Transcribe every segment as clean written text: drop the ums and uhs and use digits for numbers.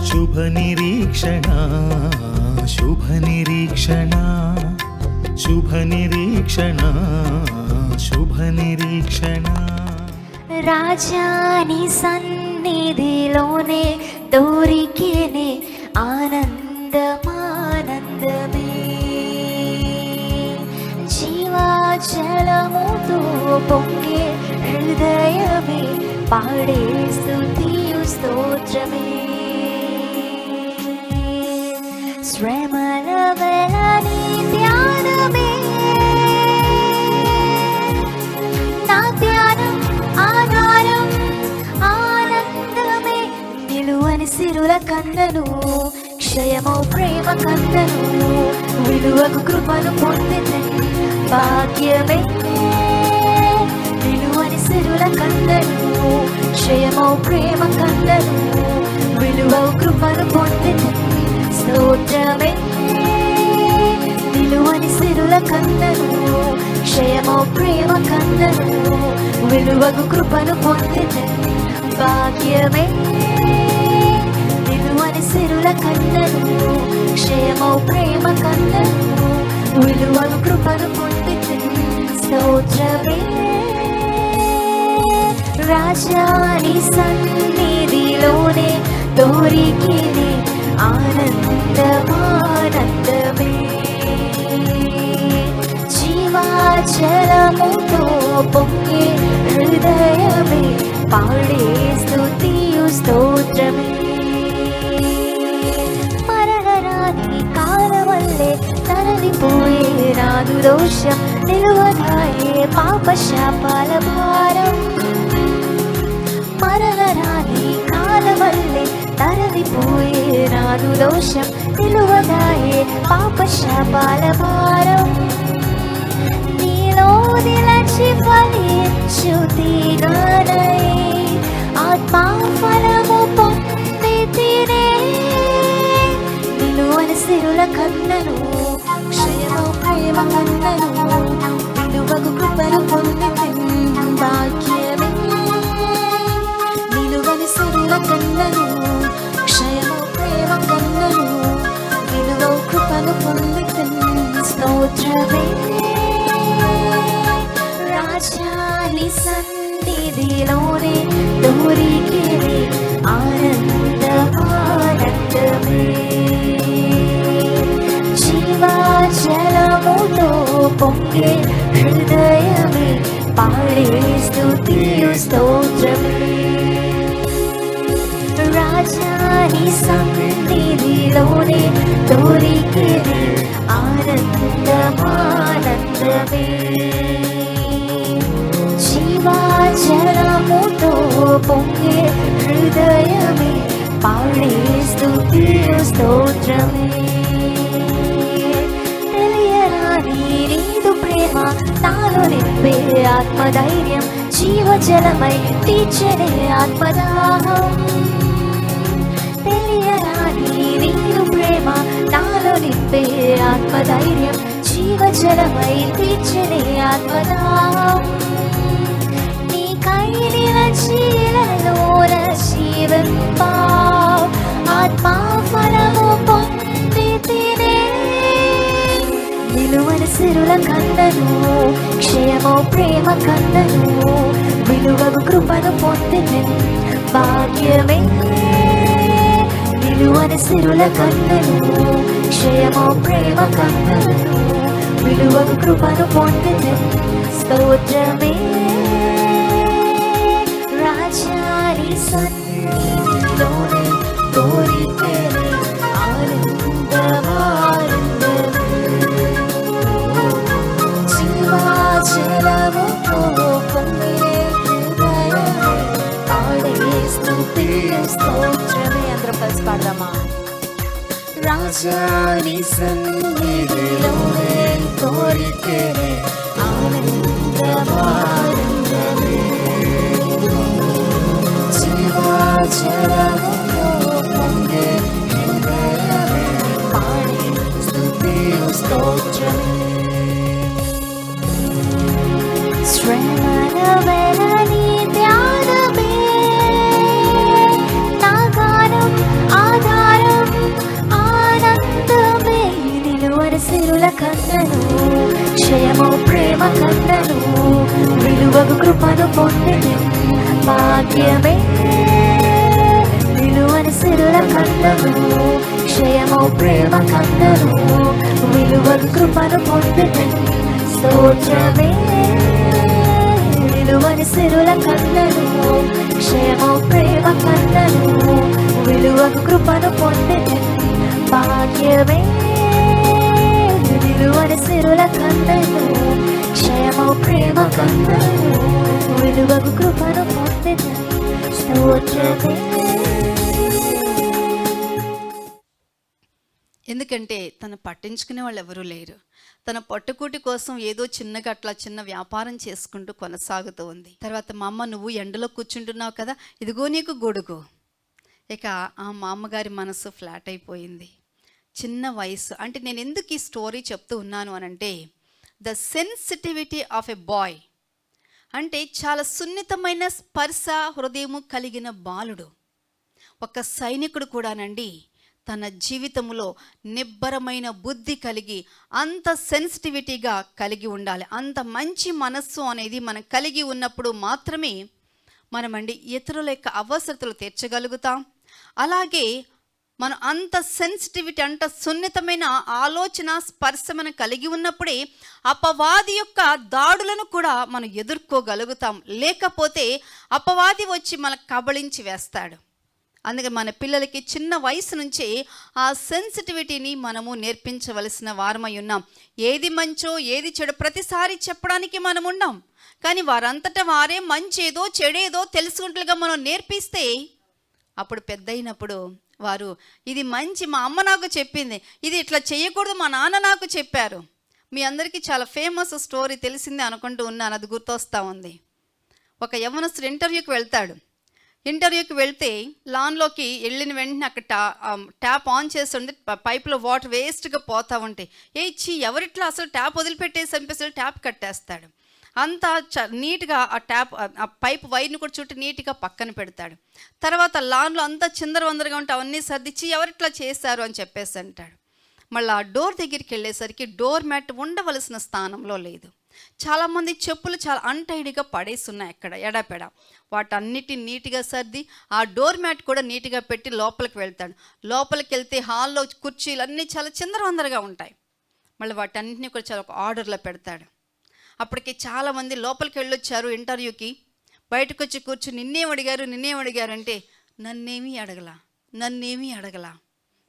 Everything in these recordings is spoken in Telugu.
శుభ నిరీక్షణ శుభ నిరీక్షణ శుభ నిరీక్షణ శుభ నిరీక్షణ రాజాని సన్నిధిలోనే దొరికేనే ఆనందమానందమే జీవాజలముతో పొంగే హృదయమే పాడే స్తుతియు స్తోత్రమే శ్రమల వెలని ధ్యానమే నా ధ్యానం ఆధారం ఆనందమే నిలువని సిరుల కందను క్షయమో ప్రేమ కందను విలువకు కృపను పొందితే భాగ్యమే నిలువని సిరుల కందను క్షయమో ప్రేమ కందను విలువకు కృపను పొందితే స్తోత్రమే నిలువని సిరుల కందను క్షయమో ప్రేమ కందను విలువకు కృపను పొందితే భాగ్యమే నిలువని సిరుల కందను క్షయమో ప్రేమ కందను విలువకు కృపను పొందితే స్తోత్రమే రాజాని సన్నిధిలోనే దొరికినే ఆనందమానందమే జీవాజలముతో పొంగే హృదయమే పాడే స్తుతియు స్తోత్రమే మరణరాని కాలవల్లే తరలిపోయే నాదు దోషం నిలువదాయే పాప శాపాల భారం మరణరాని కాలవల్లే తరలిపోయే నాదు దోషం నిలువదాయే పాప శాపాల భారం నీలో నిలచి ఫలించుతిగానై ఆత్మా ఫలము పొందితినే నిలువని సిరుల కన్నను క్షయము ప్రేమ కన్నను విలువకు కృపను పొందితే భాగ్యమే నిలువని సిరుల కన్నను క్షయము ప్రేమ కన్నను విలువకు కృపను పొందితే స్తోత్రమే రాజాని సన్నిధిలోనే దొరికినే ఆనందమానందమే జీవాజలముతో పొంగే హృదయమే పాడే స్తుతియు స్తోత్రమే రాజాని సన్నిధిలోనే దొరికినే ఆనందమానందమే జీవాజలముతో పొంగే హృదయమే పాడే స్తుతియు స్తోత్రమే తెలియరాని నీదు ప్రేమ నాలో నింపే ఆత్మధైర్యం జీవజలమై తీర్చనే ఆత్మదాహం తెలియరాని నీదు ప్రేమ నాలో నింపే ఆత్మధైర్యం జీవజలమై తీర్చనే ఆత్మదాహం నీకై నిలచీలలోన జీవంప ఆత్మా ఫలము పొందితినే నిలువని సిరుల కందను క్షయమో ప్రేమ కందను విలువకు కృపను పొందితే భాగ్యమే నిలువని సిరుల కందను క్షయమో ప్రేమ కందను విలువకు కృపను పొందితే స్తోత్రమే రాజాని సన్నిధిలోనే దొరికినే ఆనందమానందమే జీవాజలముతో పొంగే హృదయమే పాడే స్తుతియు స్తోత్రమే అందరం కలిసి పాడదామా రాజాని సన్నిధిలోనే దొరికినే ఆనందమానందమే జీవాజలముతో పొంగే హృదయమే పాడే స్తుతియు స్తోత్రమే శ్రమల వెలని ధ్యానమే నా గానం ఆధారం కన్నను విలువగు కృపను పొందితి భాగ్యమే విలువని సిరుల కన్నను క్షయము ప్రేమ కన్నను విలువగు కృపను పొందితి స్తోత్రమే విలువని సిరుల కన్నను క్షయము ప్రేమ కన్నను విలువగు కృపను పొందితి భాగ్యమే విలువని సిరుల కన్నను క్షయము ప్రేమ కన్నను విలువగు కృపను పొందితి స్తోత్రమే. ఎందుకంటే తను పట్టించుకునే వాళ్ళు ఎవరూ లేరు. తన పట్టుకూటి కోసం ఏదో చిన్నగా అట్లా చిన్న వ్యాపారం చేసుకుంటూ కొనసాగుతూ ఉంది. తర్వాత మా అమ్మ నువ్వు ఎండలో కూర్చుంటున్నావు కదా, ఇదిగో నీకు గొడుగు. ఇక ఆ మా అమ్మగారి మనసు ఫ్లాట్ అయిపోయింది. చిన్న వయసు అంటే నేను ఎందుకు ఈ స్టోరీ చెప్తూ ఉన్నాను అనంటే the sensitivity of a boy అంటే చాలా సున్నితమైన స్పర్శ హృదయము కలిగిన బాలుడు. ఒక సైనికుడు కూడానండి తన జీవితంలో నిబ్బరమైన బుద్ధి కలిగి అంత సెన్సిటివిటీగా కలిగి ఉండాలి. అంత మంచి మనస్సు అనేది మనం కలిగి ఉన్నప్పుడు మాత్రమే మనమండి ఇతరుల యొక్క అవసరతలు తీర్చగలుగుతాం. అలాగే మనం అంత సెన్సిటివిటీ అంత సున్నితమైన ఆలోచన స్పర్శ మనం కలిగి ఉన్నప్పుడే అపవాది యొక్క దాడులను కూడా మనం ఎదుర్కోగలుగుతాం. లేకపోతే అపవాది వచ్చి మనకు కబళించి వేస్తాడు. అందుకే మన పిల్లలకి చిన్న వయసు నుంచే ఆ సెన్సిటివిటీని మనము నేర్పించవలసిన వారమై ఉన్నాం. ఏది మంచో ఏది చెడు ప్రతిసారి చెప్పడానికి మనం ఉన్నాం. కానీ వారంతటా వారే మంచేదో చెడేదో తెలుసుకుంటుగా మనం నేర్పిస్తే అప్పుడు పెద్దయినప్పుడు వారు ఇది మంచి మా అమ్మ నాకు చెప్పింది, ఇది ఇట్లా చేయకూడదు మా నాన్న నాకు చెప్పారు. మీ అందరికీ చాలా ఫేమస్ స్టోరీ తెలిసిందే అనుకుంటూ ఉన్నాను, అది గుర్తొస్తూ ఉంది. ఒక యవ్వనస్తుడు ఇంటర్వ్యూకి వెళ్తాడు. ఇంటర్వ్యూకి వెళ్తే లాన్లోకి వెళ్ళిన వెంటనే అక్కడ ట్యాప్ ఆన్ చేస్తుంటే పైపులో వాటర్ వేస్ట్గా పోతూ ఉంటాయి. ఎవరిట్లా అసలు ట్యాప్ వదిలిపెట్టేసి అనిపిస్తుంది, ట్యాప్ కట్టేస్తాడు. అంతా నీట్గా ఆ ట్యాప్ ఆ పైప్ వైర్ని కూడా చుట్టూ నీట్గా పక్కన పెడతాడు. తర్వాత లాన్లో అంతా చిందరవందరగా ఉంటే అవన్నీ సర్దిచ్చి ఎవరిట్లా చేశారు అని చెప్పేసి అంటాడు. మళ్ళీ ఆ డోర్ దగ్గరికి వెళ్ళేసరికి డోర్ మ్యాట్ ఉండవలసిన స్థానంలో లేదు. చాలామంది చెప్పులు చాలా అన్టైడ్గా పడేసి ఉన్నాయి అక్కడ ఎడాపెడ. వాటన్నిటిని నీట్గా సర్ది ఆ డోర్ మ్యాట్ కూడా నీట్గా పెట్టి లోపలికి వెళ్తాడు. లోపలికి వెళ్తే హాల్లో కుర్చీలు అన్నీ చాలా చిందరవందరగా ఉంటాయి. మళ్ళీ వాటన్నిటిని కూడా చాలా ఒక ఆర్డర్లో పెడతాడు. అప్పటికి చాలామంది లోపలికి వెళ్ళొచ్చారు ఇంటర్వ్యూకి. బయటకు వచ్చి కూర్చుని నిన్నేం అడిగారు అంటే నన్నేమీ అడగలా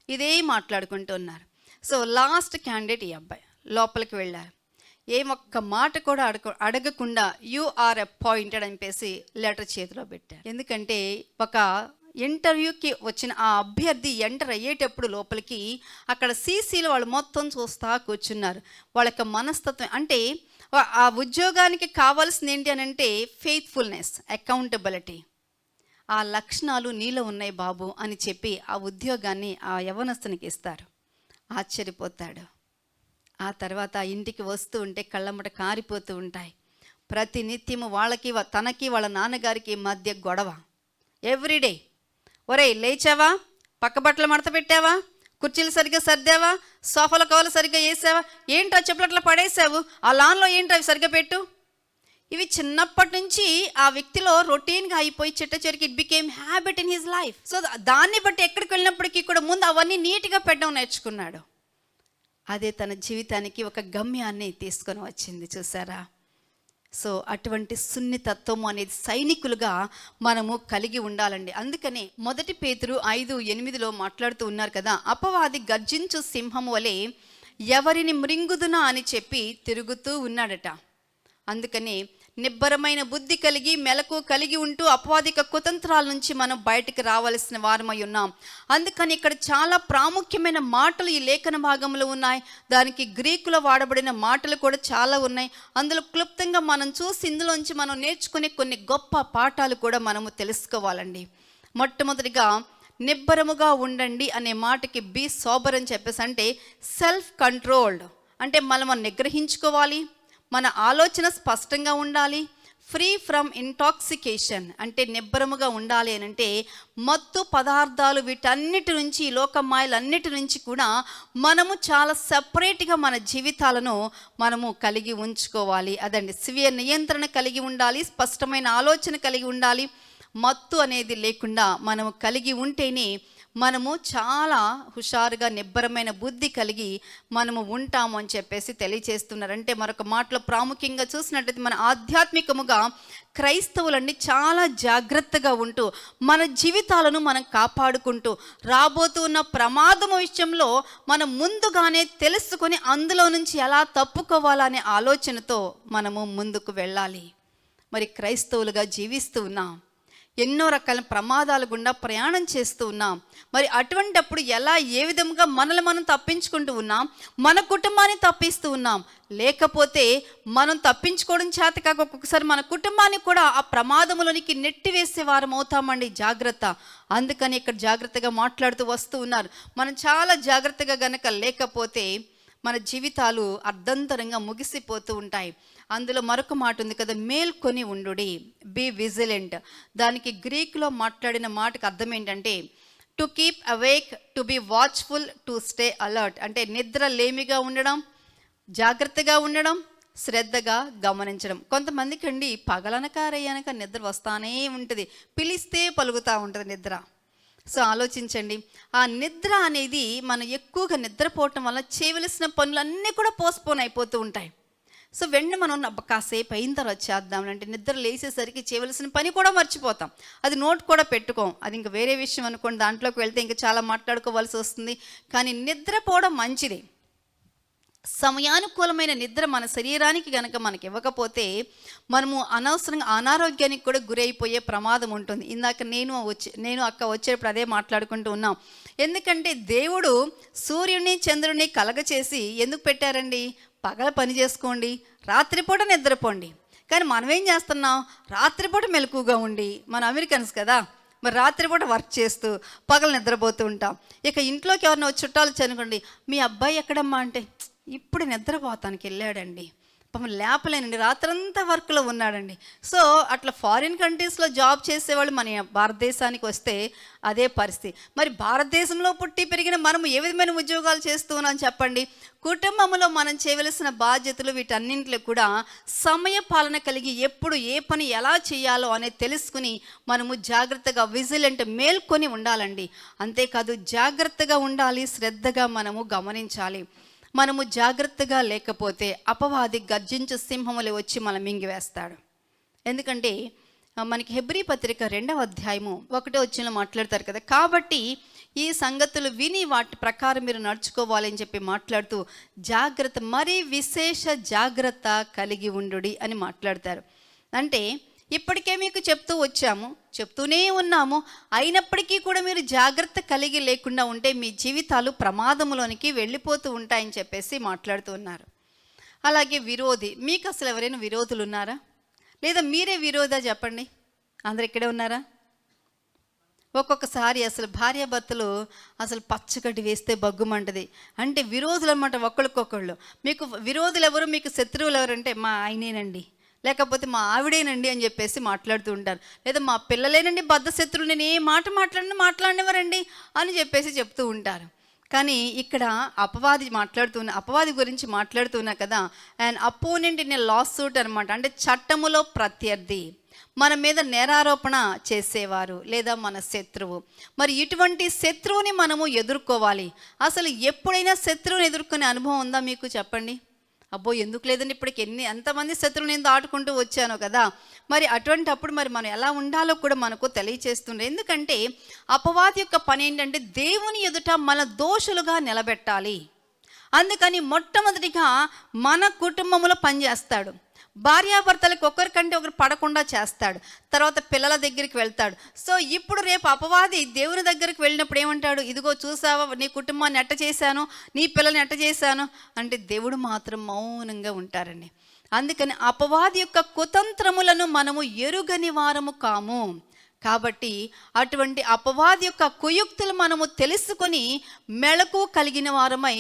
ఇదే మాట్లాడుకుంటూ ఉన్నారు. సో లాస్ట్ క్యాండిడేట్ ఈ అబ్బాయి లోపలికి వెళ్ళారు. ఒక్క మాట కూడా అడగకుండా యు ఆర్ అపాయింటెడ్ అని చెప్పేసి లెటర్ చేతిలో పెట్టారు. ఎందుకంటే ఒక ఇంటర్వ్యూకి వచ్చిన ఆ అభ్యర్థి ఎంటర్ అయ్యేటప్పుడు లోపలికి అక్కడ సీసీలో వాళ్ళు మొత్తం చూస్తా కూర్చున్నారు. వాళ్ళ యొక్క మనస్తత్వం అంటే ఆ ఉద్యోగానికి కావాల్సింది ఏంటి అని అంటే ఫెయిత్ఫుల్నెస్, అకౌంటబిలిటీ. ఆ లక్షణాలు నీలో ఉన్నాయి బాబు అని చెప్పి ఆ ఉద్యోగాన్ని ఆ యవ్వనస్తునికి ఇస్తారు. ఆశ్చర్యపోతాడు. ఆ తర్వాత ఇంటికి వస్తూ ఉంటే కళ్ళమ్మట కారిపోతూ ఉంటాయి. ప్రతి నిత్యము వాళ్ళకి తనకి వాళ్ళ నాన్నగారికి మధ్య గొడవ ఎవ్రీడే. ఒరేయ్ లేచావా, పక్క బట్టలు మడత పెట్టావా, కుర్చీలు సరిగ్గా సర్దావా, సోఫాల కవర్లు సరిగ్గా వేసావా, ఏంటో చెప్పులు అట్లా పడేసావు, ఆ లాన్లో ఏంటో అవి సరిగ్గా పెట్టు. ఇవి చిన్నప్పటి నుంచి ఆ వ్యక్తిలో రొటీన్గా అయిపోయి చిట్టచివరికి it became habit in his life. So దాన్ని బట్టి ఎక్కడికి వెళ్ళినప్పటికీ కూడా ముందు అవన్నీ నీట్గా పెట్టడం నేర్చుకున్నాడు. అదే తన జీవితానికి ఒక గమ్యాన్ని తీసుకొని వచ్చింది, చూసారా. సో అటువంటి సున్నితత్వం అనేది సైనికులుగా మనము కలిగి ఉండాలండి. అందుకనే 1 పేతురు 5:8 మాట్లాడుతూ ఉన్నారు కదా, అపవాది గర్జించు సింహము వలె ఎవరిని మృంగుదునా అని చెప్పి తిరుగుతూ ఉన్నాడట. అందుకని నిబ్బరమైన బుద్ధి కలిగి మెలకు కలిగి ఉంటూ అపవాదిక కుతంత్రాల నుంచి మనం బయటికి రావాల్సిన వారమై ఉన్నాం. అందుకని ఇక్కడ చాలా ప్రాముఖ్యమైన మాటలు ఈ లేఖన భాగంలో ఉన్నాయి. దానికి గ్రీకులో వాడబడిన మాటలు కూడా చాలా ఉన్నాయి. అందులో క్లుప్తంగా మనం చూసి ఇందులోంచి మనం నేర్చుకునే కొన్ని గొప్ప పాఠాలు కూడా మనము తెలుసుకోవాలండి. మొట్టమొదటిగా నిబ్బరముగా ఉండండి అనే మాటకి బీ సోబర్ అని చెప్పేసి అంటే సెల్ఫ్ కంట్రోల్డ్ అంటే మనం నిగ్రహించుకోవాలి, మన ఆలోచన స్పష్టంగా ఉండాలి, ఫ్రీ ఫ్రమ్ ఇంటాక్సికేషన్ అంటే నిబ్బరముగా ఉండాలి అని అంటే మత్తు పదార్థాలు వీటన్నిటి నుంచి ఈ లోకమాయలన్నిటి నుంచి కూడా మనము చాలా సపరేట్గా మన జీవితాలను మనము కలిగి ఉంచుకోవాలి. అదండి స్వీయ నియంత్రణ కలిగి ఉండాలి, స్పష్టమైన ఆలోచన కలిగి ఉండాలి. మత్తు అనేది లేకుండా మనము కలిగి ఉంటేనే మనము చాలా హుషారుగా నిబ్బరమైన బుద్ధి కలిగి మనము ఉంటాము అని చెప్పేసి తెలియచేస్తున్నారు. అంటే మరొక మాటలో ప్రాముఖ్యంగా చూసినట్లయితే మన ఆధ్యాత్మికముగా క్రైస్తవులన్నీ చాలా జాగ్రత్తగా ఉంటూ మన జీవితాలను మనం కాపాడుకుంటూ రాబోతున్న ప్రమాదం విషయంలో మనం ముందుగానే తెలుసుకొని అందులో నుంచి ఎలా తప్పుకోవాలనే ఆలోచనతో మనము ముందుకు వెళ్ళాలి. మరి క్రైస్తవులుగా జీవిస్తూ ఉన్నాం, ఎన్నో రకాల ప్రమాదాల గుండా ప్రయాణం చేస్తూ ఉన్నాం. మరి అటువంటప్పుడు ఎలా ఏ విధంగా మనల్ని మనం తప్పించుకుంటూ ఉన్నాం, మన కుటుంబాన్ని తప్పిస్తూ ఉన్నాం, లేకపోతే మనం తప్పించుకోవడం చేత కాక ఒక్కొక్కసారి మన కుటుంబాన్ని కూడా ఆ ప్రమాదంలోనికి నెట్టివేసే వారం అవుతామండి. జాగ్రత్త. అందుకని ఇక్కడ జాగ్రత్తగా మాట్లాడుతూ వస్తూ ఉన్నారు. మనం చాలా జాగ్రత్తగా గనక లేకపోతే మన జీవితాలు అర్ధంతరంగా ముగిసిపోతూ ఉంటాయి. అందులో మరొక మాట ఉంది కదా, మేల్కొని ఉండుడి, బీ విజిలెంట్. దానికి గ్రీక్లో మాట్లాడిన మాటకు అర్థం ఏంటంటే to keep awake, to be watchful, to stay alert. అంటే నిద్ర లేమిగా ఉండడం, జాగ్రత్తగా ఉండడం, శ్రద్ధగా గమనించడం. కొంతమందికి అండి పగలనకారయ్యాక నిద్ర వస్తానే ఉంటుంది, పిలిస్తే పలుకుతూ ఉంటుంది నిద్ర. సో ఆలోచించండి, ఆ నిద్ర అనేది మనం ఎక్కువగా నిద్రపోవటం వల్ల చేయవలసిన పనులన్నీ కూడా పోస్ట్పోన్ అయిపోతూ ఉంటాయి. సో వెంటనే మనం కాసేపు అయిన తర్వాత చేద్దాం అంటే నిద్ర లేసేసరికి చేయవలసిన పని కూడా మర్చిపోతాం, అది నోట్ కూడా పెట్టుకోం. అది ఇంకా వేరే విషయం అనుకోండి, దాంట్లోకి వెళ్తే ఇంకా చాలా మాట్లాడుకోవాల్సి వస్తుంది. కానీ నిద్రపోవడం మంచిది. సమయానుకూలమైన నిద్ర మన శరీరానికి కనుక మనకి ఇవ్వకపోతే మనము అనవసరంగా అనారోగ్యానికి కూడా గురైపోయే ప్రమాదం ఉంటుంది. ఇందాక నేను అక్క వచ్చేటప్పుడు అదే మాట్లాడుకుంటూ ఉన్నాం. ఎందుకంటే దేవుడు సూర్యుని చంద్రుని కలగచేసి ఎందుకు పెట్టారండి? పగల పని చేసుకోండి, రాత్రిపూట నిద్రపోండి. కానీ మనం ఏం చేస్తున్నాం? రాత్రిపూట మెలకుగా ఉండి, మన అమెరికన్స్ కదా, మరి రాత్రిపూట వర్క్ చేస్తూ పగలు నిద్రపోతూ ఉంటాం. ఇక ఇంట్లోకి ఎవరైనా చుట్టాలు వచ్చనుకోండి, మీ అబ్బాయి ఎక్కడమ్మా అంటే ఇప్పుడు నిద్రపోతానికి వెళ్ళాడండి, పాపం లేపలేనండి, రాత్రంతా వర్క్లో ఉన్నాడండి. సో అట్లా ఫారిన్ కంట్రీస్లో జాబ్ చేసేవాళ్ళు మన భారతదేశానికి వస్తే అదే పరిస్థితి. మరి భారతదేశంలో పుట్టి పెరిగిన మనము ఏ విధమైన ఉద్యోగాలు చేస్తూ ఉన్నాం చెప్పండి? కుటుంబంలో మనం చేయవలసిన బాధ్యతలు వీటన్నింటిలో కూడా సమయ పాలన కలిగి ఎప్పుడు ఏ పని ఎలా చేయాలో అనేది తెలుసుకుని మనము జాగ్రత్తగా విజిలెంట్ మేల్కొని ఉండాలండి. అంతేకాదు జాగ్రత్తగా ఉండాలి, శ్రద్ధగా మనము గమనించాలి. మనము జాగ్రత్తగా లేకపోతే అపవాది గర్జించు సింహములు వచ్చి మనం మింగివేస్తాడు. ఎందుకంటే మనకి హెబ్రీ పత్రిక 2వ అధ్యాయము 1వ వచనంలో మాట్లాడతారు కదా, కాబట్టి ఈ సంగతులు విని వాటి ప్రకారం మీరు నడుచుకోవాలని చెప్పి మాట్లాడుతూ జాగ్రత్త, మరీ విశేష జాగ్రత్త కలిగి ఉండుడి అని మాట్లాడతారు. అంటే ఇప్పటికే మీకు చెప్తూ వచ్చాము, చెప్తూనే ఉన్నాము, అయినప్పటికీ కూడా మీరు జాగ్రత్త కలిగి లేకుండా ఉంటే మీ జీవితాలు ప్రమాదంలోనికి వెళ్ళిపోతూ ఉంటాయని చెప్పేసి మాట్లాడుతూ ఉన్నారు. అలాగే విరోధి, మీకు అసలు ఎవరైనా విరోధులు ఉన్నారా? లేదా మీరే విరోధా చెప్పండి? అందరు ఇక్కడే ఉన్నారా? ఒక్కొక్కసారి అసలు భార్యాభర్తలు అసలు పచ్చగడ్డి వేస్తే బగ్గుమంటది. అంటే విరోధులు అన్నమాట ఒకళ్ళకొకళ్ళు. మీకు విరోధులు ఎవరు, మీకు శత్రువులు ఎవరంటే మా ఆయనేనండి, లేకపోతే మా ఆవిడేనండి అని చెప్పేసి మాట్లాడుతూ ఉంటారు. లేదా మా పిల్లలేనండి బద్ధ శత్రువులు, నేను ఏ మాట మాట్లాడినవారండి అని చెప్పేసి చెప్తూ ఉంటారు. కానీ ఇక్కడ అపవాది గురించి మాట్లాడుతున్నా కదా, and opponent in a law suit అనమాట. అంటే చట్టములో ప్రత్యర్థి, మన మీద నేరారోపణ చేసేవారు లేదా మన శత్రువు. మరి ఇటువంటి శత్రువుని మనము ఎదుర్కోవాలి. అసలు ఎప్పుడైనా శత్రువుని ఎదుర్కొనే అనుభవం ఉందా మీకు చెప్పండి? అబ్బో ఎందుకు లేదండి, ఇప్పటికి ఎంతమంది శత్రువుని నేను దాటుకుంటూ వచ్చాను కదా. మరి అటువంటి అప్పుడు మరి మనం ఎలా ఉండాలో కూడా మనకు తెలియచేస్తుండే. ఎందుకంటే అపవాది యొక్క పని ఏంటంటే దేవుని ఎదుట మన దోషులుగా నిలబెట్టాలి. అందుకని మొట్టమొదటిగా మన కుటుంబంలో పనిచేస్తాడు. భార్యాభర్తలకు ఒకరికంటే ఒకరు పడకుండా చేస్తాడు. తర్వాత పిల్లల దగ్గరికి వెళ్తాడు. సో ఇప్పుడు రేపు అపవాది దేవుని దగ్గరికి వెళ్ళినప్పుడు ఏమంటాడు? ఇదిగో చూసావా, నీ కుటుంబాన్ని ఎట్ట చేశాను, నీ పిల్లల్ని ఎట్ట చేశాను అంటే దేవుడు మాత్రం మౌనంగా ఉంటారండి. అందుకని అపవాది యొక్క కుతంత్రములను మనము ఎరుగని వారము కాము. కాబట్టి అటువంటి అపవాది యొక్క కుయుక్తులు మనము తెలుసుకొని మెళకు కలిగిన వారమై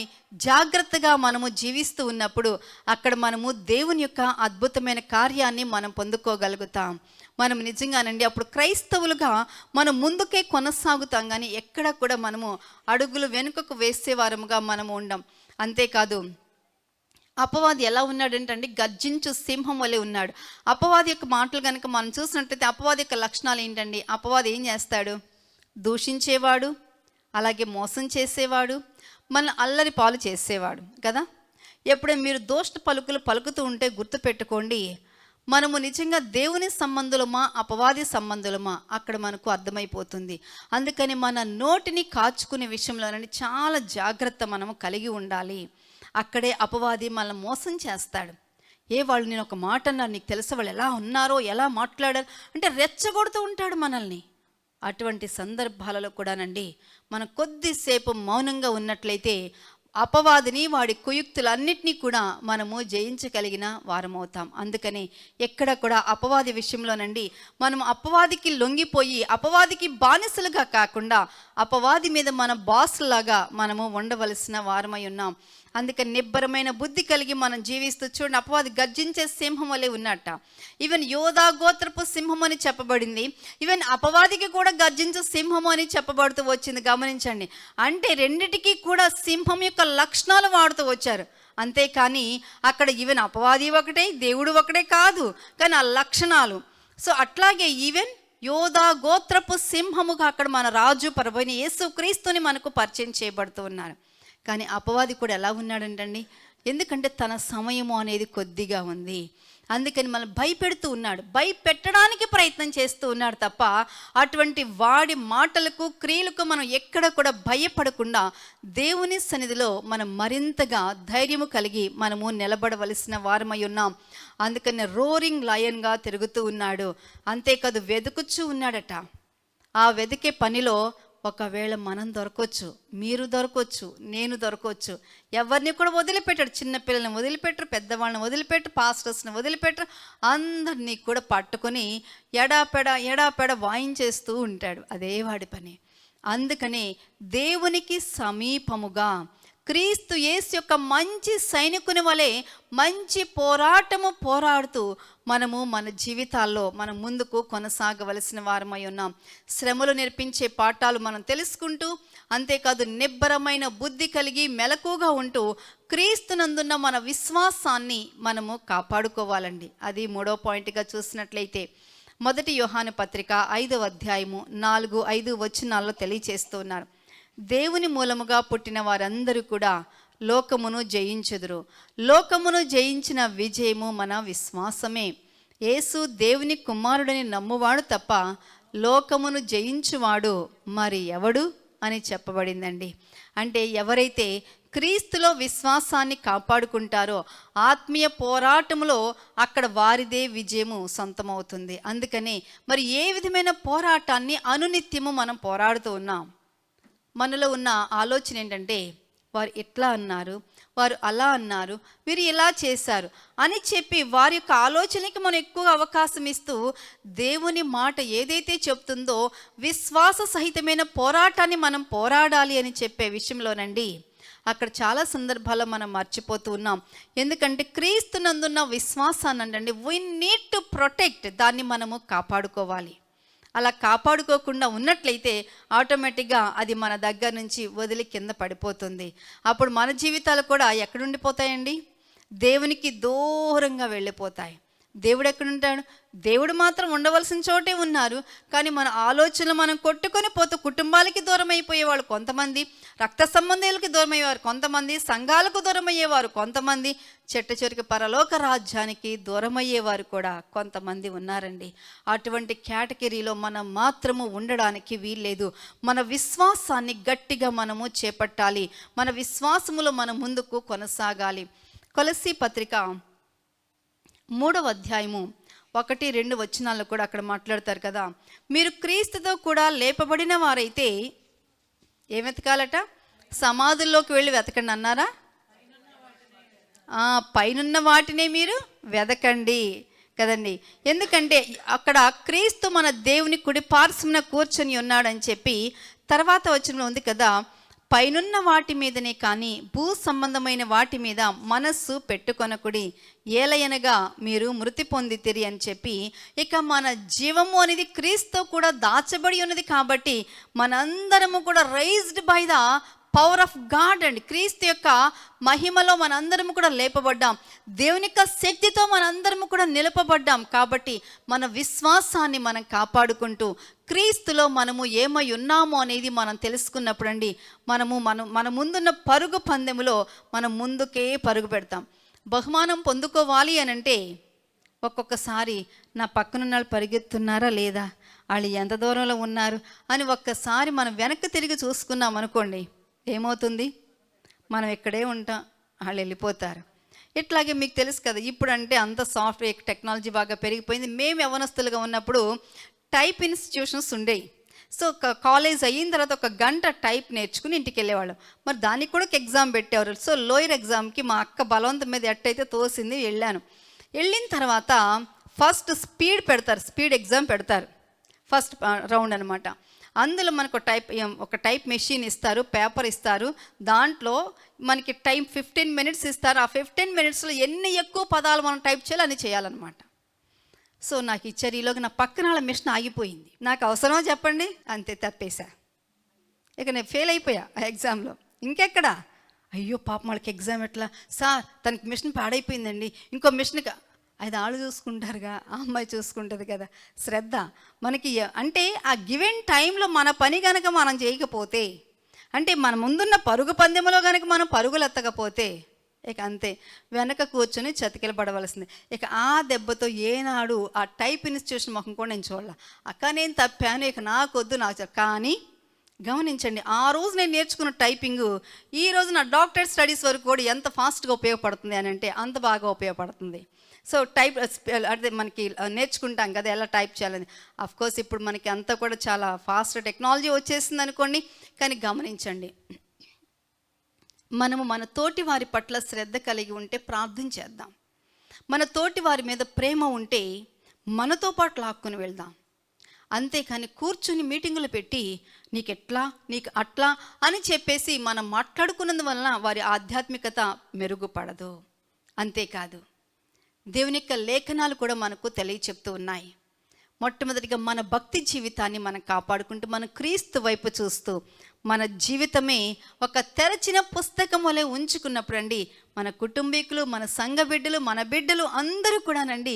జాగ్రత్తగా మనము జీవిస్తూ ఉన్నప్పుడు అక్కడ మనము దేవుని యొక్క అద్భుతమైన కార్యాన్ని మనం పొందుకోగలుగుతాం. మనం నిజంగానండి అప్పుడు క్రైస్తవులుగా మనం ముందుకే కొనసాగుతాం, కానీ ఎక్కడ కూడా మనము అడుగులు వెనుకకు వేసేవారముగా మనము ఉండం. అంతేకాదు అపవాది ఎలా ఉన్నాడంటే అండి, గర్జించు సింహం వలె ఉన్నాడు. అపవాది యొక్క మాటలు కనుక మనం చూసినట్లయితే అపవాది యొక్క లక్షణాలు ఏంటండి? అపవాది ఏం చేస్తాడు? దూషించేవాడు, అలాగే మోసం చేసేవాడు, మన అల్లరి పాలు చేసేవాడు కదా. ఎప్పుడైనా మీరు దోష్ట పలుకులు పలుకుతూ ఉంటే గుర్తుపెట్టుకోండి, మనము నిజంగా దేవుని సంబంధులమా అపవాది సంబంధులమా అక్కడ మనకు అర్థమైపోతుంది. అందుకని మన నోటిని కాచుకునే విషయంలోనండి చాలా జాగ్రత్త మనము కలిగి ఉండాలి. అక్కడే అపవాది మనల్ని మోసం చేస్తాడు. వాళ్ళు నేను ఒక మాట అన్నారు, నీకు తెలుసా వాళ్ళు ఎలా ఉన్నారో, ఎలా మాట్లాడారు అంటే రెచ్చగొడుతూ ఉంటాడు మనల్ని. అటువంటి సందర్భాలలో కూడానండి మనం కొద్దిసేపు మౌనంగా ఉన్నట్లయితే అపవాదిని వాడి కుయుక్తులన్నిటినీ కూడా మనము జయించగలిగిన వారమవుతాం. అందుకని ఎక్కడ కూడా అపవాది విషయంలోనండి మనం అపవాదికి లొంగిపోయి అపవాదికి బానిసలుగా కాకుండా అపవాది మీద మన బాసులాగా మనము ఉండవలసిన వారమై ఉన్నాం. అందుకని నిబ్బరమైన బుద్ధి కలిగి మనం జీవిస్తూ చూడండి, అపవాది గర్జించే సింహం వలె ఉన్నట్ట. ఈవెన్ యోధా గోత్రపు సింహం అని చెప్పబడింది, ఈవెన్ అపవాదికి కూడా గర్జించే సింహము అని చెప్పబడుతూ వచ్చింది. గమనించండి, అంటే రెండిటికి కూడా సింహం యొక్క లక్షణాలు వాడుతూ వచ్చారు. అంతేకాని అక్కడ ఈవెన్ అపవాది ఒకటే దేవుడు ఒకటే కాదు, కానీ ఆ లక్షణాలు. సో అట్లాగే ఈవెన్ యోధా గోత్రపు సింహముగా అక్కడ మన రాజు ప్రభువైన యేసుక్రీస్తుని మనకు పరిచయం చేయబడుతూ ఉన్నారు. కానీ అపవాది కూడా ఎలా ఉన్నాడంటండి, ఎందుకంటే తన సమయము అనేది కొద్దిగా ఉంది, అందుకని మనం భయపెడుతూ ఉన్నాడు, భయపెట్టడానికి ప్రయత్నం చేస్తూ ఉన్నాడు తప్ప అటువంటి వాడి మాటలకు క్రియలకు మనం ఎక్కడ కూడా భయపడకుండా దేవుని సన్నిధిలో మనం మరింతగా ధైర్యము కలిగి మనము నిలబడవలసిన వారమై ఉన్నాం. అందుకని రోరింగ్ లయన్గా తిరుగుతూ ఉన్నాడు. అంతేకాదు వెతుకుచూ ఉన్నాడట. ఆ వెతికే పనిలో ఒకవేళ మనం దొరకొచ్చు, మీరు దొరకొచ్చు, నేను దొరకొచ్చు. ఎవరిని కూడా వదిలిపెట్టాడు. చిన్నపిల్లల్ని వదిలిపెట్టరు, పెద్దవాళ్ళని వదిలిపెట్టరు, పాస్టర్స్ని వదిలిపెట్టరు, అందరినీ కూడా పట్టుకొని ఎడాపెడ వాయించేస్తూ ఉంటాడు. అదే వాడి పని. అందుకని దేవునికి సమీపముగా క్రీస్తు యేసు యొక్క మంచి సైనికుని వలె మంచి పోరాడుతూ మనము మన జీవితాల్లో మనం ముందుకు కొనసాగవలసిన వారమై ఉన్నాం. శ్రమలు నేర్పించే పాఠాలు మనం తెలుసుకుంటూ, అంతేకాదు నిబ్బరమైన బుద్ధి కలిగి మెలకుగా ఉంటూ క్రీస్తునందున్న మన విశ్వాసాన్ని మనము కాపాడుకోవాలండి. అది 3వ పాయింట్గా చూసినట్లయితే 1 యోహాను పత్రిక 5వ అధ్యాయము 4-5 వచనాల్లో తెలియచేస్తున్నారు. దేవుని మూలముగా పుట్టిన వారందరూ కూడా లోకమును జయించెదరు. లోకమును జయించిన విజయము మన విశ్వాసమే. యేసు దేవుని కుమారుడని నమ్మువాడు తప్ప లోకమును జయించువాడు మరి ఎవడు అని చెప్పబడిందండి. అంటే ఎవరైతే క్రీస్తులో విశ్వాసాన్ని కాపాడుకుంటారో ఆత్మీయ పోరాటంలో అక్కడ వారిదే విజయము సొంతమవుతుంది. అందుకని మరి ఏ విధమైన పోరాటాన్ని అనునిత్యము మనం పోరాడుతూ ఉన్నాం? మనలో ఉన్న ఆలోచన ఏంటంటే, వారు ఎట్లా అన్నారు, వారు అలా అన్నారు, వీరు ఇలా చేశారు అని చెప్పి వారి యొక్క ఆలోచనకి మనం ఎక్కువగా అవకాశం ఇస్తూ దేవుని మాట ఏదైతే చెప్తుందో విశ్వాస సహితమైన పోరాటాన్ని మనం పోరాడాలి అని చెప్పే విషయంలోనండి అక్కడ చాలా సందర్భాల్లో మనం మర్చిపోతూ ఉన్నాం. ఎందుకంటే క్రీస్తునందున్న విశ్వాసాన్ని అండి వీ నీడ్ టు ప్రొటెక్ట్, దాన్ని మనము కాపాడుకోవాలి. అలా కాపాడుకోకుండా ఉన్నట్లయితే ఆటోమేటిక్గా అది మన దగ్గర నుంచి వదిలి కింద పడిపోతుంది. అప్పుడు మన జీవితాలు కూడా ఎక్కడుండిపోతాయండి? దేవునికి దూరంగా వెళ్ళిపోతాయి. దేవుడు ఎక్కడుంటాడు? దేవుడు మాత్రం ఉండవలసిన చోటే ఉన్నారు, కానీ మన ఆలోచనలు మనం కొట్టుకొని పోతూ కుటుంబాలకి దూరం అయిపోయేవాళ్ళు కొంతమంది, రక్త సంబంధాలకు దూరం అయ్యేవారు కొంతమంది, సంఘాలకు దూరం అయ్యేవారు కొంతమంది, చెట్ట చివరికి పరలోక రాజ్యానికి దూరం అయ్యేవారు కూడా కొంతమంది ఉన్నారండి. అటువంటి కేటగిరీలో మనం మాత్రము ఉండడానికి వీల్లేదు. మన విశ్వాసాన్ని గట్టిగా మనము చేపట్టాలి. మన విశ్వాసములో మనం ముందుకు కొనసాగాలి. కొలస్సీ పత్రిక 3వ అధ్యాయము 1-2 వచనాల్లో కూడా అక్కడ మాట్లాడతారు కదా, మీరు క్రీస్తుతో కూడా లేపబడిన వారైతే ఏం వెతకాలట? సమాధుల్లోకి వెళ్ళి వెతకండి అన్నారా? పైనున్న వాటినే మీరు వెతకండి. కదండి. ఎందుకంటే అక్కడ క్రీస్తు మన దేవుని కుడి పార్శ్వమున కూర్చొని ఉన్నాడని చెప్పి తర్వాత వచనంలో ఉంది కదా, పైనున్న వాటి మీదనే కానీ భూ సంబంధమైన వాటి మీద మనస్సు పెట్టుకొనకుడి, ఏలయనగా మీరు మృతి పొందితిరి అని చెప్పి, ఇక మన జీవము అనేది క్రీస్తు కూడా దాచబడి ఉన్నది కాబట్టి మనందరము కూడా raised by the power of God అండి. క్రీస్తు యొక్క మహిమలో మనందరము కూడా లేపబడ్డాం, దేవుని యొక్క శక్తితో మనందరము కూడా నిలపబడ్డాం. కాబట్టి మన విశ్వాసాన్ని మనం కాపాడుకుంటూ క్రీస్తులో మనము ఏమై ఉన్నామో అనేది మనం తెలుసుకున్నప్పుడు అండి మన ముందున్న పరుగు పందెములో మనం ముందుకే పరుగు పెడతాం. బహుమానం పొందుకోవాలి అని అంటే ఒక్కొక్కసారి నా పక్కనున్న వాళ్ళు పరిగెత్తున్నారా లేదా, వాళ్ళు ఎంత దూరంలో ఉన్నారు అని ఒక్కసారి మనం వెనక్కి తిరిగి చూసుకున్నాం అనుకోండి, ఏమవుతుంది, మనం ఇక్కడే ఉంటాం, వాళ్ళు వెళ్ళిపోతారు. ఇట్లాగే మీకు తెలుసు కదా, ఇప్పుడు అంటే అంత సాఫ్ట్వేర్ టెక్నాలజీ బాగా పెరిగిపోయింది. మేము యవనస్తులుగా ఉన్నప్పుడు టైప్ ఇన్స్టిట్యూషన్స్ ఉండేవి. సో కాలేజ్ అయిన తర్వాత 1 గంట టైప్ నేర్చుకుని ఇంటికి వెళ్ళేవాళ్ళం. మరి దానికి కూడా ఒక ఎగ్జామ్ పెట్టేవారు. సో లోయర్ ఎగ్జామ్కి మా అక్క బలవంతం మీద ఎట్టయితే తోసింది వెళ్ళాను. వెళ్ళిన తర్వాత ఫస్ట్ స్పీడ్ ఎగ్జామ్ పెడతారు, ఫస్ట్ రౌండ్ అనమాట. అందులో మనకు ఒక టైప్ మెషిన్ ఇస్తారు, పేపర్ ఇస్తారు, దాంట్లో మనకి టైం 15 మినిట్స్ ఇస్తారు. ఆ 15 మినిట్స్లో ఎన్ని ఎక్కువ పదాలు మనం టైప్ చేయాలో అన్ని చేయాలన్నమాట. సో నాకు ఇచ్చారు, ఈలోగా నా పక్కన వాళ్ళ మిషన్ ఆగిపోయింది. నాకు అవసరమో చెప్పండి, అంతే తప్పేశా. ఇక నేను ఫెయిల్ అయిపోయా ఆ ఎగ్జామ్లో. ఇంకెక్కడా, అయ్యో పాపం వాళ్ళకి ఎగ్జామ్ ఎట్లా సార్, తనకి మిషన్ పాడైపోయిందండి, ఇంకో మిషన్కి. అది వాళ్ళు చూసుకుంటారుగా, ఆ అమ్మాయి చూసుకుంటుంది కదా. శ్రద్ధ మనకి అంటే ఆ గివెన్ టైంలో మన పని కనుక మనం చేయకపోతే, అంటే మన ముందున్న పరుగు పందెంలో కనుక మనం పరుగులు ఎత్తకపోతే ఇక అంతే, వెనక కూర్చొని చతికిల పడవలసింది. ఇక ఆ దెబ్బతో ఏనాడు ఆ టైప్ ఇన్స్టిట్యూషన్ ముఖం కూడా నేను చూడాల. అక్క నేను తప్పాను, ఇక నాకొద్దు నాకు. కానీ గమనించండి, ఆ రోజు నేను నేర్చుకున్న టైపింగు ఈ రోజు నా డాక్టరేట్ స్టడీస్ వరకు కూడా ఎంత ఫాస్ట్గా ఉపయోగపడుతుంది అని అంటే అంత బాగా ఉపయోగపడుతుంది. సో టైప్ అదే మనకి నేర్చుకుంటాం కదా ఎలా టైప్ చేయాలని. అఫ్కోర్స్ ఇప్పుడు మనకి అంతా కూడా చాలా ఫాస్ట్ టెక్నాలజీ వచ్చేసింది అనుకోండి. కానీ గమనించండి, మనము మన తోటి వారి పట్ల శ్రద్ధ కలిగి ఉంటే ప్రార్థన చేద్దాం. మన తోటి వారి మీద ప్రేమ ఉంటే మనతో పాటు లాక్కుని వెళ్దాం. అంతేకాని కూర్చుని మీటింగులు పెట్టి నీకు ఎట్లా నీకు అట్లా అని చెప్పేసి మనం మాట్లాడుకున్నందువలన వారి ఆధ్యాత్మికత మెరుగుపడదు. అంతేకాదు, దేవుని యొక్క లేఖనాలు కూడా మనకు తెలియచెప్తూ ఉన్నాయి. మొట్టమొదటిగా మన భక్తి జీవితాన్ని మనం కాపాడుకుంటూ మన క్రీస్తు వైపు చూస్తూ మన జీవితమే ఒక తెరచిన పుస్తకం వలె ఉంచుకున్నప్పుడు అండి, మన కుటుంబీకులు, మన సంఘ బిడ్డలు, మన బిడ్డలు అందరూ కూడానండి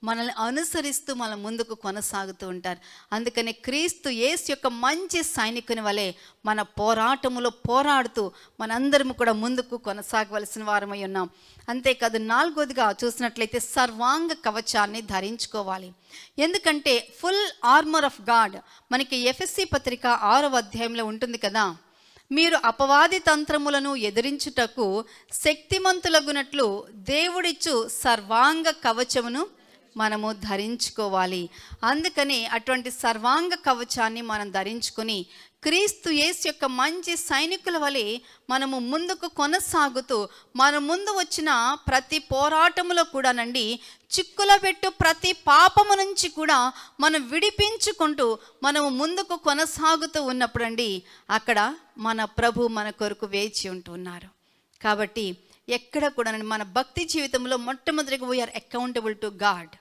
మనల్ని అనుసరిస్తూ మన ముందుకు కొనసాగుతూ ఉంటారు. అందుకని క్రీస్తు యేసు యొక్క మంచి సైనికుని వలె మన పోరాటములో పోరాడుతూ మనందరము కూడా ముందుకు కొనసాగవలసిన వారమై ఉన్నాం. అంతేకాదు, 4వదిగా చూసినట్లయితే సర్వాంగ కవచాన్ని ధరించుకోవాలి. ఎందుకంటే ఫుల్ ఆర్మర్ ఆఫ్ గాడ్ మనకి ఎఫెసీ పత్రిక 6వ అధ్యాయంలో ఉంటుంది కదా, మీరు అపవాది తంత్రములను ఎదిరించుటకు శక్తిమంతులగునట్లు దేవుడిచ్చు సర్వాంగ కవచమును మనము ధరించుకోవాలి. అందుకని అటువంటి సర్వాంగ కవచాన్ని మనం ధరించుకొని క్రీస్తు యేసు యొక్క మంచి సైనికుల వలె మనము ముందుకు కొనసాగుతూ మన ముందు వచ్చిన ప్రతి పోరాటములో కూడానండి చిక్కుల పెట్టు ప్రతి పాపము నుంచి కూడా మనం విడిపించుకుంటూ మనము ముందుకు కొనసాగుతూ ఉన్నప్పుడు అండి అక్కడ మన ప్రభు మన కొరకు వేచి ఉంటున్నారు. కాబట్టి ఎక్కడ కూడా మన భక్తి జీవితంలో మొట్టమొదటిగా వీఆర్ అకౌంటబుల్ టు గాడ్.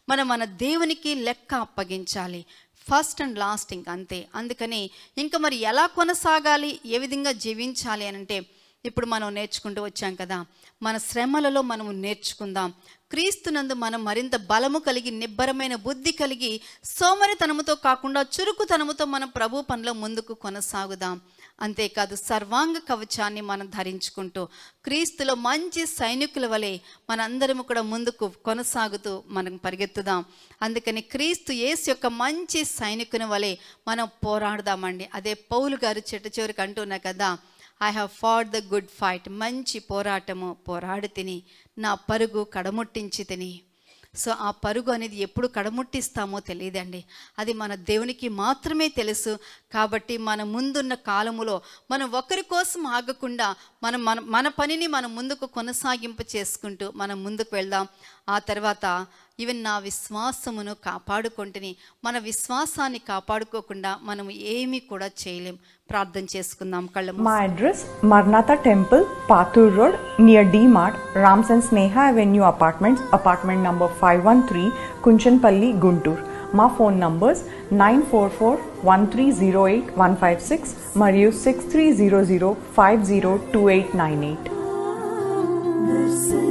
మనం మన దేవునికి లెక్క అప్పగించాలి, ఫస్ట్ అండ్ లాస్టింగ్ అంతే. అందుకని ఇంకా మరి ఎలా కొనసాగాలి, ఏ విధంగా జీవించాలి అని అంటే ఇప్పుడు మనం నేర్చుకుంటూ వచ్చాం కదా, మన శ్రమలలో మనము నేర్చుకుందాం. క్రీస్తునందు మనం మరింత బలము కలిగి నిబ్బరమైన బుద్ధి కలిగి సోమరితనముతో కాకుండా చురుకుతనముతో మనం ప్రభు పనిలో ముందుకు కొనసాగుదాం. అంతేకాదు, సర్వాంగ కవచాన్ని మనం ధరించుకుంటూ క్రీస్తులో మంచి సైనికుల వలె మనందరము కూడా ముందుకు కొనసాగుతూ మనం పరిగెత్తుదాం. అందుకని క్రీస్తు యేసు యొక్క మంచి సైనికుని వలె మనం పోరాడదామండి. అదే పౌలు గారు చివరికి అంటున్నా కదా, I have fought the good fight, మంచి పోరాటము పోరాడి తిని నా పరుగు కడముట్టించి తిని. సో ఆ పరుగు అనేది ఎప్పుడు కడముట్టిస్తామో తెలియదండి, అది మన దేవునికి మాత్రమే తెలుసు. కాబట్టి మన ముందున్న కాలములో మనం ఒకరి కోసం ఆగకుండా మన పనిని మనం ముందుకు కొనసాగింపు చేసుకుంటూ మనం ముందుకు వెళ్దాం. ఆ తర్వాత ఈవెన్ నా విశ్వాసమును కాపాడుకుంటుని. మన విశ్వాసాన్ని కాపాడుకోకుండా మనము ఏమీ కూడా చేయలేం. ప్రార్థన చేసుకుందాం. కళ్ళ My address, Marnatha Temple, Pathur Road, near D-Mart, Rams and Sneha Avenue Apartments, apartment number 513, Kunchanpalli, Guntur. మా ఫోన్ నంబర్స్ 9441308156 మరియు 6300502898.